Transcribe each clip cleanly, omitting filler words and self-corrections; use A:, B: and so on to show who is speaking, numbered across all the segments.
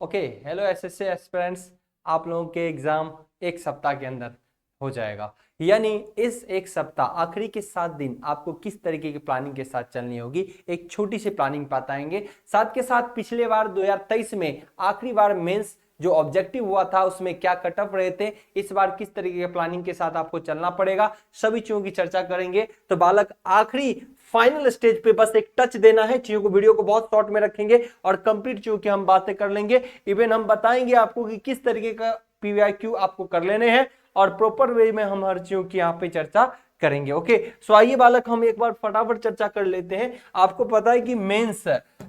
A: Okay hello SSC aspirants, आप लोगों के एग्जाम एक सप्ताह के अंदर हो जाएगा। यानी इस एक सप्ताह आखिरी के 7 दिन आपको किस तरीके की प्लानिंग के साथ चलनी होगी, एक छोटी सी प्लानिंग बताएंगे। साथ के साथ पिछले बार 2023 में आखिरी बार मेंस जो ऑब्जेक्टिव हुआ था उसमें क्या कट ऑफ रहे थे, इस बार किस तरीके के प्लानिंग के साथ आपको चलना पड़ेगा, सभी चीजों की चर्चा करेंगे। तो बालक आखिरी फाइनल स्टेज पे बस एक टच देना है, चीजों को वीडियो को बहुत शॉर्ट में रखेंगे और कंप्लीट चीजों की हम बातें कर लेंगे। इवन हम बताएंगे आपको कि किस तरीके का पीवाईक्यू आपको कर लेने हैं और प्रॉपर वे में हम हर चीजों की यहाँ पे चर्चा करेंगे। ओके सो आइए बालक हम एक बार फटाफट चर्चा कर लेते हैं। आपको पता है कि मेंस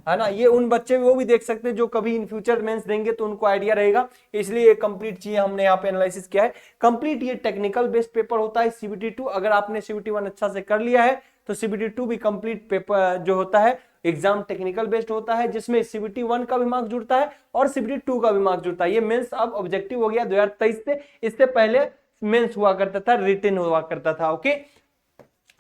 A: है ना, ये उन बच्चे वो भी देख सकते हैं जो कभी इन फ्यूचर मेंस देंगे तो उनको आइडिया रहेगा, इसलिए ये कंप्लीट चीज हमने यहाँ पे एनालिसिस किया है। कंप्लीट ये टेक्निकल बेस्ड पेपर होता है सीबीटी 2। अगर आपने सीबीटी 1 अच्छा से कर लिया है तो सीबीटी 2 भी कंप्लीट पेपर जो होता है एग्जाम टेक्निकल बेस्ड होता है, जिसमें सीबीटी 1 का भी मार्क्स जुड़ता है और सीबीटी 2 का भी मार्क्स जुड़ता है। ये मेंस अब ऑब्जेक्टिव हो गया 2023 से, इससे पहले मेंस हुआ करता था, रिटन हुआ करता था। ओके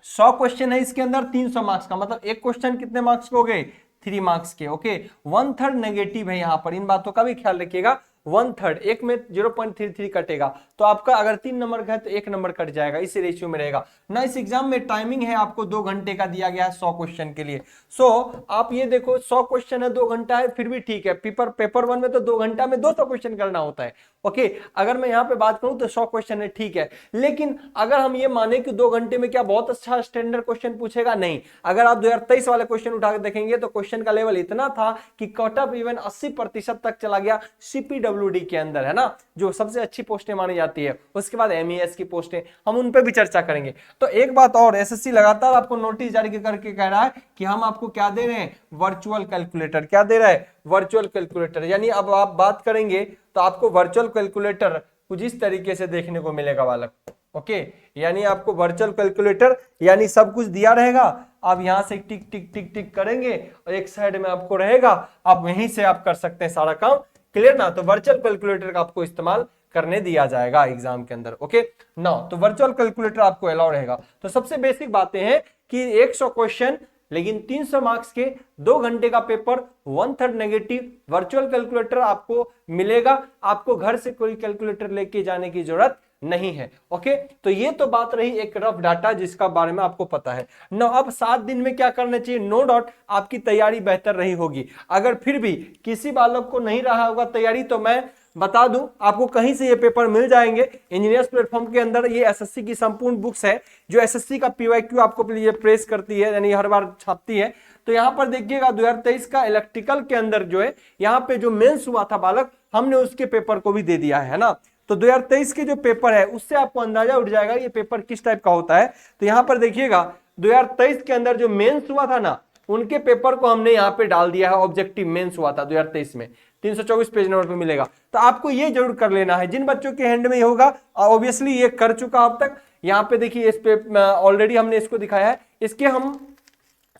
A: 100 क्वेश्चन है इसके अंदर, 300 मार्क्स का मतलब एक क्वेश्चन कितने मार्क्स के हो गए, 3 मार्क्स के। ओके 1/3 नेगेटिव है यहाँ पर, इन बातों का भी ख्याल रखिएगा। 1/3 एक में 0.33 कटेगा तो आपका अगर 3 नंबर का है तो 1 नंबर कट जाएगा, इसी रेशियो में रहेगा ना। इस एग्जाम में टाइमिंग है आपको 2 घंटे का दिया गया है 100 क्वेश्चन के लिए। सो आप ये देखो 100 क्वेश्चन है, 2 घंटा है, फिर भी ठीक है। पेपर 1 में तो 2 घंटा में 200 क्वेश्चन करना होता है। ओके अगर मैं यहाँ पे बात करूं तो 100 क्वेश्चन है, ठीक है। लेकिन अगर हम ये माने कि 2 घंटे में क्या बहुत अच्छा स्टैंडर्ड क्वेश्चन पूछेगा, नहीं। अगर आप 2023 वाले क्वेश्चन उठा के देखेंगे तो क्वेश्चन का लेवल इतना था कि कट ऑफ इवन 80% तक चला गया सीपीडब्ल्यूडी के अंदर, है ना, जो सबसे अच्छी पोस्टें मानी जाती है। उसके बाद एमईएस की पोस्टें, हम उन पर भी चर्चा करेंगे। तो एक बात और, एसएससी लगातार आपको नोटिस जारी करके कह रहा है कि हम आपको क्या दे रहे हैं, वर्चुअल कैलकुलेटर। क्या दे रहा है, वर्चुअल कैलकुलेटर। यानी अब आप बात करेंगे तो आपको वर्चुअल कैलकुलेटर कुछ इस तरीके से देखने को मिलेगा बालक। ओके यानी आपको वर्चुअल कैलकुलेटर यानी सब कुछ दिया रहेगा, आप यहां से टिक टिक टिक टिक करेंगे और एक साइड में आपको रहेगा, आप वहीं से आप कर सकते हैं सारा काम। क्लियर ना। तो वर्चुअल कैलकुलेटर का आपको इस्तेमाल करने दिया जाएगा एग्जाम के अंदर। ओके ना, तो वर्चुअल कैलकुलेटर आपको अलाउ रहेगा। तो सबसे बेसिक बातें हैं कि 100 क्वेश्चन लेकिन 300 मार्क्स के, 2 घंटे का पेपर, 1/3 नेगेटिव, वर्चुअल कैलकुलेटर आपको मिलेगा। आपको घर से कोई कैलकुलेटर लेके जाने की जरूरत नहीं है। ओके तो ये तो बात रही एक रफ डाटा जिसका बारे में आपको पता है ना। अब 7 दिन में क्या करना चाहिए, नो डाउट आपकी तैयारी बेहतर रही होगी। अगर फिर भी किसी बालक को नहीं रहा होगा तैयारी, तो मैं बता दूं आपको कहीं से ये पेपर मिल जाएंगे। इंजीनियर्स प्लेटफॉर्म के अंदर ये एसएससी की संपूर्ण बुक्स है जो एसएससी का पीवाईक्यू आपको प्रेस करती है, यानी हर बार छापती है। तो यहां पर देखिएगा 2023 का इलेक्ट्रिकल के अंदर जो है, यहाँ पे जो मेंस हुआ था बालक, हमने उसके पेपर को भी दे दिया है ना। तो 2023 के जो पेपर है उससे आपको अंदाजा उठ जाएगा ये पेपर किस टाइप का होता है। तो यहां पर देखिएगा 2023 के अंदर जो मेंस हुआ था ना, उनके पेपर को हमने यहाँ पे डाल दिया है। ऑब्जेक्टिव मेंस हुआ था 2023 में, 324 पेज नंबर पे मिलेगा। तो आपको ये जरूर कर लेना है, जिन बच्चों के हैंड में ये होगा ऑब्वियसली ये कर चुका अब तक। यहाँ पे देखिए इस पे ऑलरेडी हमने इसको दिखाया है, इसके हम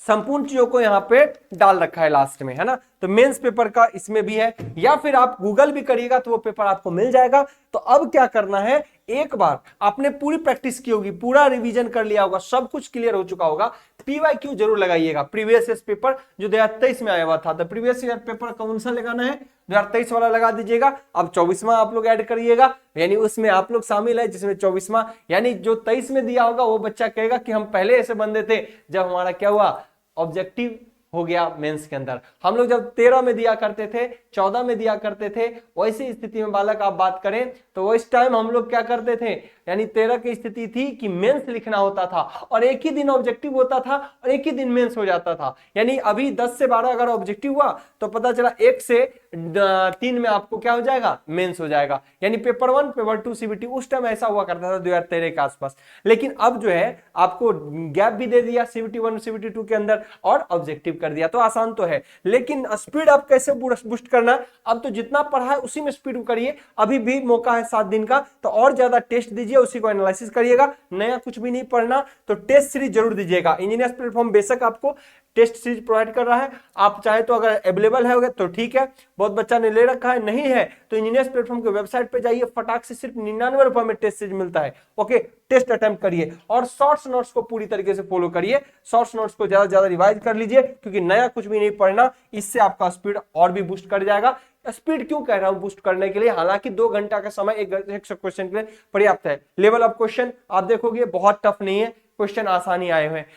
A: संपूर्ण चीजों को यहाँ पे डाल रखा है लास्ट में, है ना। तो मेंस पेपर का इसमें भी है, या फिर आप गूगल भी करिएगा तो वो पेपर आपको मिल जाएगा। तो अब क्या करना है, एक बार आपने पूरी प्रैक्टिस की होगी, पूरा रिवीजन कर लिया होगा, सब कुछ क्लियर हो चुका होगा, पीवाईक्यू जरूर लगाइएगा। प्रीवियस ईयर पेपर जो 2023 में आया हुआ था, तो प्रीवियस ईयर पेपर कौन सा लगाना है, 2023 वाला लगा दीजिएगा। अब 24वां आप लोग ऐड करिएगा, यानी उसमें आप लोग शामिल है जिसमें 24वां, यानी जो 23 में दिया होगा वो बच्चा कहेगा कि हम पहले ऐसे बंदे थे जब हमारा क्या हुआ, ऑब्जेक्टिव हो गया मेंस के अंदर। हम लोग जब 13 में दिया करते थे, 14 में दिया करते थे, वैसी स्थिति में बालक आप बात करें तो वो इस टाइम हम लोग क्या करते थे, यानी 13 की स्थिति थी कि मेंस लिखना होता था और एक ही दिन ऑब्जेक्टिव होता था और एक ही दिन मेंस हो जाता था। यानी अभी 10 से 12 अगर ऑब्जेक्टिव हुआ तो पता चला 1 से 3 में आपको क्या हो जाएगा, मेंस हो जाएगा। यानी पेपर 1 पेपर 2 सीबीटी उस टाइम ऐसा हुआ करता था 2013 के आसपास। लेकिन अब जो है आपको गैप भी दे दिया सीबीटी 1 सीबीटी 2 के अंदर और ऑब्जेक्टिव कर दिया, तो आसान तो है। लेकिन स्पीड आप कैसे बूस्ट करना, अब तो जितना पढ़ा है उसी में स्पीड करिए। अभी भी मौका है 7 दिन का, तो और ज्यादा टेस्ट दीजिए, उसी को एनालिसिस करिएगा। नया कुछ भी नहीं पढ़ना तो टेस्ट सीरीज जरूर दीजिएगा। इंजीनियर्स प्लेटफॉर्म बेशक आपको टेस्ट सीरीज प्रोवाइड कर रहा है। आप चाहे तो अगर अवेलेबल है तो ठीक है, बहुत बच्चा ने ले रखा है, नहीं है तो इंजीनियर्स प्लेटफॉर्म के वेबसाइट पे जाइए, फटाक से सिर्फ 99 रुपए में टेस्ट सीरीज मिलता है। ओके, टेस्ट अटेम्प्ट करिए और शॉर्ट्स नोट्स को पूरी तरीके से फॉलो करिए, शॉर्ट्स नोट्स को ज्यादा से ज्यादा रिवाइज कर लीजिए, क्योंकि नया कुछ भी नहीं पढ़ना, इससे आपका स्पीड और भी बूस्ट कर जाएगा। स्पीड क्यों कह रहा हूं बूस्ट करने के लिए, हालांकि 2 घंटा का समय एक क्वेश्चन के लिए पर्याप्त है। लेवल ऑफ क्वेश्चन आप देखोगे बहुत टफ नहीं है, क्वेश्चन आसानी आए हुए हैं।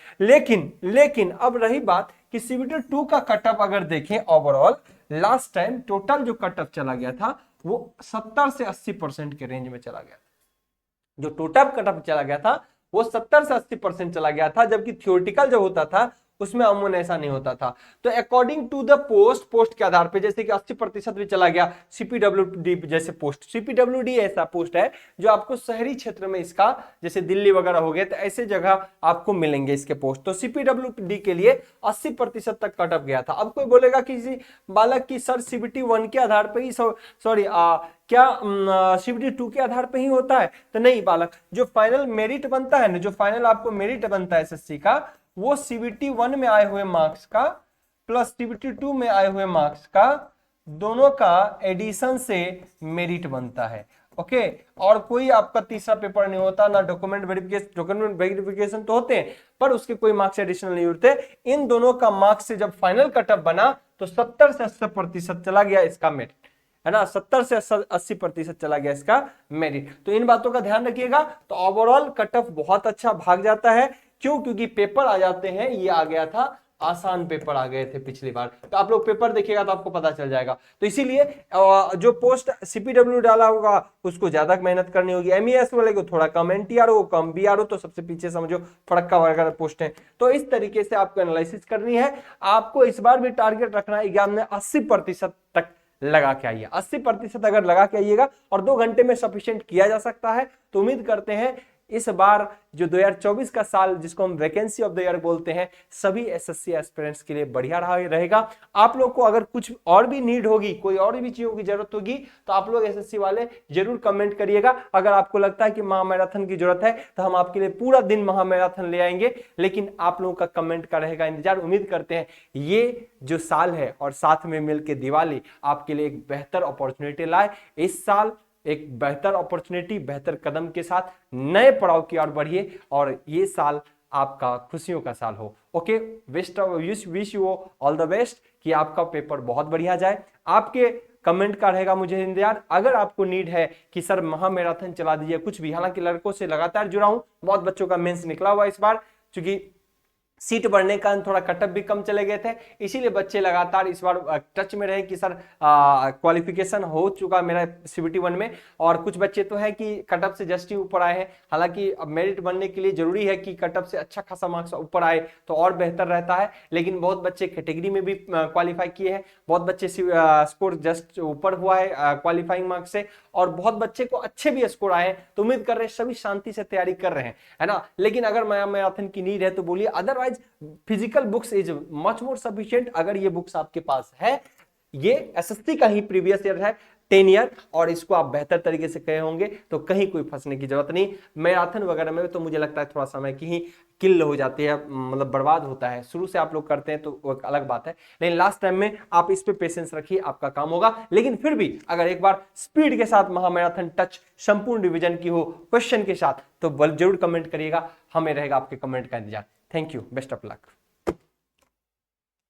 A: लेकिन अब रही बात कि सीबीटी 2 का कटअप अगर देखें ओवरऑल, लास्ट टाइम टोटल जो कटअप चला गया था वो 70 से 80% के रेंज में चला गया था। जो टोटल कटअप चला गया था वो 70 से 80% चला गया था, जबकि थियोरेटिकल जो होता था उसमें अमूमन ऐसा नहीं होता था। तो अकॉर्डिंग टू द पोस्ट के आधार पे जैसे कि 80% भी चला गया, सीपीडब्ल्यूडी जैसे पोस्ट, सीपीडब्ल्यूडी ऐसा पोस्ट है जो आपको शहरी क्षेत्र में इसका, जैसे दिल्ली वगैरह हो गए तो ऐसे जगह आपको मिलेंगे इसके पोस्ट। तो सीपीडब्ल्यूडी के लिए 80% तक कटअप गया था। अब कोई बोलेगा किसी बालक की सर सीबीटी 1 के आधार पर ही, सॉरी क्या सीबीटी 2 के आधार पे ही होता है? तो नहीं बालक, जो फाइनल मेरिट बनता है ना, जो फाइनल आपको मेरिट बनता है एसएससी का, वो सीबीटी 1 में आए हुए मार्क्स का प्लस सीबीटी 2 में आए हुए मार्क्स का, दोनों का एडिशन से मेरिट बनता है। ओके, और कोई आपका तीसरा पेपर नहीं होता, ना डॉक्यूमेंट वेरिफिकेशन तो होते हैं पर उसके कोई मार्क्स एडिशनल नहीं होते। इन दोनों का मार्क्स से जब फाइनल कटअप बना तो 70 से 80% चला गया इसका मेरिट, है ना, 70 से 80% चला गया इसका मेरिट। तो इन बातों का ध्यान रखिएगा। तो ओवरऑल कटअप बहुत अच्छा भाग जाता है। क्यों? क्योंकि पेपर आ जाते हैं, ये आ गया था आसान पेपर आ गए थे पिछली बार, तो आप लोग पेपर देखिएगा तो आपको पता चल जाएगा। तो इसीलिए जो पोस्ट सीपीडब्ल्यू डाला होगा उसको ज्यादा मेहनत करनी होगी, एमईएस वाले को थोड़ा कम, एनटीआर हो कम, बीआरओ तो सबसे पीछे समझो फड़क्का वगैरह पोस्ट है। तो इस तरीके से आपको एनालिसिस करनी है। आपको इस बार भी टारगेट रखना है एग्जाम में 80% तक लगा के आइए। 80% अगर लगा के आइएगा और 2 घंटे में सफिशिएंट किया जा सकता है, तो उम्मीद करते हैं इस बार जो 2024 का साल जिसको हम वैकेंसी ऑफ द ईयर बोलते हैं, सभी एसएससी एस्पिरेंट्स के लिए बढ़िया रहेगा। आप लोग को अगर कुछ और भी नीड होगी, कोई और भी चीजों की जरूरत होगी, तो आप लोग एसएससी वाले जरूर कमेंट करिएगा। अगर आपको लगता है कि महामैराथन की जरूरत है तो हम आपके लिए पूरा दिन महामैराथन ले आएंगे, लेकिन आप लोगों का कमेंट का रहेगा इंतजार। उम्मीद करते हैं ये जो साल है और साथ में मिलकर दिवाली आपके लिए एक बेहतर अपॉर्चुनिटी लाए। इस साल एक बेहतर अपॉर्चुनिटी, बेहतर कदम के साथ नए पड़ाव की ओर बढ़िए और ये साल आपका खुशियों का साल हो। Okay, wish you all the best कि आपका पेपर बहुत बढ़िया जाए। आपके कमेंट का रहेगा मुझे इंतजार। अगर आपको नीड है कि सर महामैराथन चला दीजिए कुछ भी, हालांकि लड़कों से लगातार जुड़ा हूं, बहुत बच्चों का मेंस निकला हुआ इस बार, क्योंकि सीट बढ़ने का थोड़ा कटअप भी कम चले गए थे, इसीलिए बच्चे लगातार इस बार टच में रहे कि सर क्वालिफिकेशन हो चुका मेरा सीबीटी 1 में। और कुछ बच्चे तो है कि कटअप से जस्ट ही ऊपर आए हैं। हालांकि अब मेरिट बनने के लिए जरूरी है कि कटअप से अच्छा खासा मार्क्स ऊपर आए तो और बेहतर रहता है, लेकिन बहुत बच्चे कैटेगरी में भी क्वालिफाई किए हैं, बहुत बच्चे स्कोर जस्ट ऊपर हुआ है क्वालिफाइंग मार्क्स से, और बहुत बच्चे को अच्छे भी स्कोर आए हैं। तो उम्मीद कर रहे हैं सभी शांति से तैयारी कर रहे हैं, है ना। लेकिन अगर मैराथन की नीड है तो बोलिए, otherwise physical books is much more sufficient. अगर ये बुक्स आपके पास है, ये एसएससी का ही प्रीवियस ईयर है 10 ईयर, और इसको आप बेहतर तरीके से कहे होंगे तो कहीं कोई फंसने की जरूरत नहीं। मैराथन वगैरह में तो मुझे लगता है थोड़ा समय की ही किल हो जाती है, मतलब बर्बाद होता है। शुरू से आप लोग करते हैं तो वो एक अलग बात है, लेकिन लास्ट टाइम में आप इस पे पेशेंस रखिए, आपका काम होगा। लेकिन फिर भी अगर एक बार स्पीड के साथ महामैराथन टच संपूर्ण डिवीजन की हो क्वेश्चन के साथ, तो जरूर कमेंट करिएगा, हमें रहेगा आपके कमेंट का इंतजार। Thank you, best of luck.